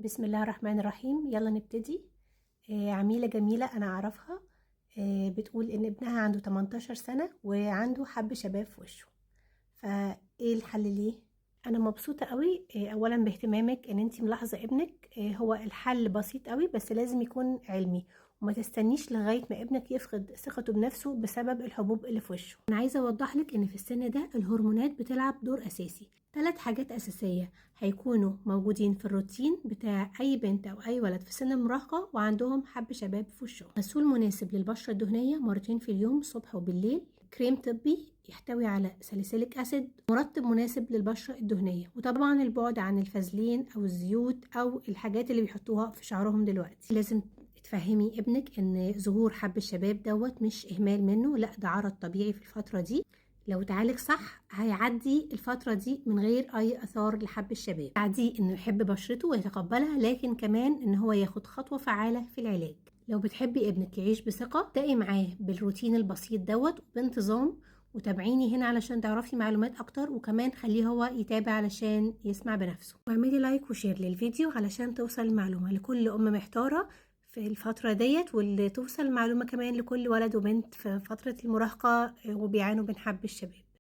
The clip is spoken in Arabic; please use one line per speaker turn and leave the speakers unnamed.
بسم الله الرحمن الرحيم. يلا نبتدي. عميلة جميلة أنا أعرفها، بتقول إن ابنها عنده 18 سنة وعنده حب شباب في وشه. فإيه الحل ليه؟ أنا مبسوطة قوي أولا باهتمامك إن أنتي ملاحظة ابنك. هو الحل بسيط قوي بس لازم يكون علمي، وما تستنيش لغاية ما ابنك يفقد ثقته بنفسه بسبب الحبوب اللي في وشه. أنا عايزة أوضح لك إن في السن ده الهرمونات بتلعب دور أساسي. 3 حاجات أساسية هيكونوا موجودين في الروتين بتاع أي بنت أو أي ولد في سن المراهقة وعندهم حب شباب في وشهم: غسول مناسب للبشرة الدهنية مرتين في اليوم الصبح وبالليل، كريم طبي يحتوي على ساليسيليك أسيد، مرطب مناسب للبشرة الدهنية، وطبعا البعد عن الفازلين أو الزيوت أو الحاجات اللي بيحطوها في شعرهم دلوقتي. لازم تفهمي ابنك ان ظهور حب الشباب دوت مش اهمال منه، لا ده عرض طبيعي في الفترة دي. لو اتعالج صح هيعدي الفترة دي من غير اي اثار لحب الشباب. تعديه انه يحب بشرته ويتقبلها، لكن كمان ان هو ياخد خطوة فعالة في العلاج. لو بتحبي ابنك يعيش بثقة ابدأي معاه بالروتين البسيط دوت وبانتظام، وتابعيني هنا علشان تعرفي معلومات اكتر، وكمان خليه هو يتابع علشان يسمع بنفسه. واعملي لايك وشير للفيديو علشان توصل المعلومة لكل ام محتارة في الفترة ديت، واللي توصل المعلومة كمان لكل ولد وبنت في فترة المراهقة وبيعانوا من حب الشباب.